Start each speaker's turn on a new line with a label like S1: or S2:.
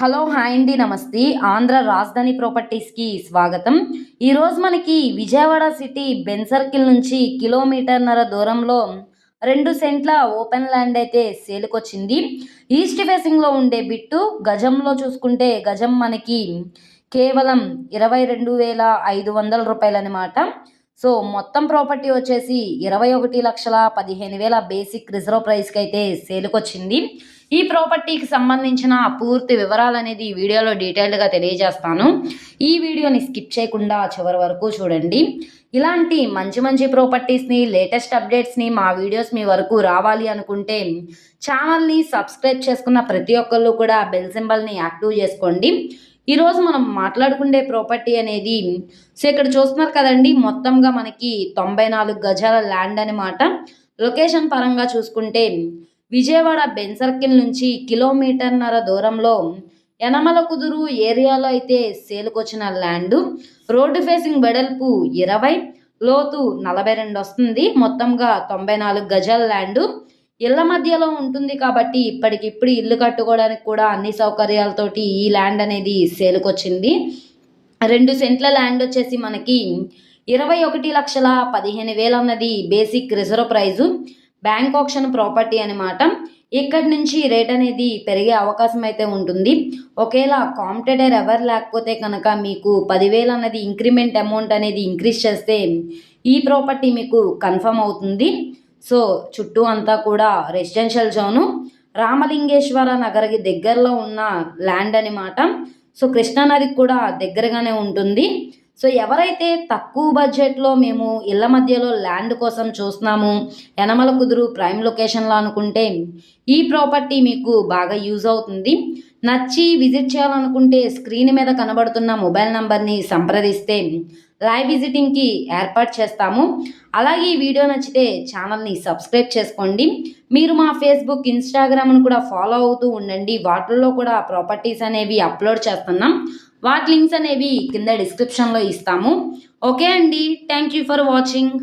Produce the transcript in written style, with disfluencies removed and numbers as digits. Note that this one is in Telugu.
S1: హలో హాయ్ అండి నమస్తే. ఆంధ్ర రాజధాని ప్రాపర్టీస్కి స్వాగతం. ఈరోజు మనకి విజయవాడ సిటీ బెన్ సర్కిల్ నుంచి కిలోమీటర్న్నర దూరంలో 2 సెంట్ల ఓపెన్ ల్యాండ్ అయితే సేల్కొచ్చింది. ఈస్ట్ ఫేసింగ్లో ఉండే బిట్టు గజంలో చూసుకుంటే గజం మనకి కేవలం 22,500 రూపాయలనమాట. సో మొత్తం ప్రాపర్టీ వచ్చేసి 21,15,000 బేసిక్ రిజర్వ్ ప్రైస్కి అయితే సేల్కొచ్చింది. ఈ ప్రాపర్టీకి సంబంధించిన పూర్తి వివరాలు అనేది ఈ వీడియోలో డీటెయిల్డ్గా తెలియజేస్తాను. ఈ వీడియోని స్కిప్ చేయకుండా చివరి వరకు చూడండి. ఇలాంటి మంచి మంచి ప్రాపర్టీస్ని లేటెస్ట్ అప్డేట్స్ని మా వీడియోస్ మీ వరకు రావాలి అనుకుంటే ఛానల్ని సబ్స్క్రైబ్ చేసుకున్న ప్రతి ఒక్కళ్ళు కూడా బెల్ సింబల్ని యాక్టివ్ చేసుకోండి. ఈరోజు మనం మాట్లాడుకునే ప్రాపర్టీ అనేది సో ఇక్కడ చూస్తున్నారు కదండి, మొత్తంగా మనకి 94 గజాల ల్యాండ్ అనమాట. లొకేషన్ పరంగా చూసుకుంటే విజయవాడ బెన్ సర్కిల్ నుంచి కిలోమీటర్న్నర దూరంలో యనమల కుదురు ఏరియాలో అయితే సేల్కొచ్చిన ల్యాండ్. రోడ్డు ఫేసింగ్ వెడల్పు 20, లోతు 42 వస్తుంది. మొత్తంగా 94 గజాల ల్యాండ్ ఇళ్ల మధ్యలో ఉంటుంది కాబట్టి ఇప్పటికిప్పుడు ఇల్లు కట్టుకోవడానికి కూడా అన్ని సౌకర్యాలతోటి ఈ ల్యాండ్ అనేది సేల్కొచ్చింది. 2 సెంట్ల ల్యాండ్ వచ్చేసి మనకి 21,15,000 అన్నది basic reserve price. Bank option property అనమాట. ఇక్కడి నుంచి రేట్ అనేది పెరిగే అవకాశం అయితే ఉంటుంది. ఒకవేళ కాంపిటేటర్ ఎవరు లేకపోతే కనుక మీకు 10,000 అన్నది ఇంక్రిమెంట్ అమౌంట్ అనేది ఇంక్రీజ్ చేస్తే ఈ ప్రాపర్టీ మీకు కన్ఫర్మ్ అవుతుంది. సో చుట్టూ అంతా కూడా రెసిడెన్షియల్ జోను, రామలింగేశ్వర నగర్కి దగ్గరలో ఉన్న ల్యాండ్ అనమాట. సో కృష్ణానదికి కూడా దగ్గరగానే ఉంటుంది. సో ఎవరైతే తక్కువ బడ్జెట్లో మేము ఇళ్ళ మధ్యలో ల్యాండ్ కోసం చూస్తున్నాము, యనమల కుదురు ప్రైమ్ లొకేషన్లో అనుకుంటే ఈ ప్రాపర్టీ మీకు బాగా యూజ్ అవుతుంది. నచ్చి విజిట్ చేయాలనుకుంటే స్క్రీన్ మీద కనబడుతున్న మొబైల్ నంబర్ని సంప్రదిస్తే లైవ్ విజిటింగ్కి ఏర్పాటు చేస్తాము. అలాగే ఈ వీడియో నచ్చితే ఛానల్ని సబ్స్క్రైబ్ చేసుకోండి. మీరు మా ఫేస్బుక్, ఇన్స్టాగ్రామ్ను కూడా ఫాలో అవుతూ ఉండండి. వాటిల్లో కూడా ప్రాపర్టీస్ అనేవి అప్లోడ్ చేస్తున్నాం. వాటి లింక్స్ అనేవి కింద డిస్క్రిప్షన్లో ఇస్తాము. ఓకే అండి, థ్యాంక్ యూ ఫర్ వాచింగ్.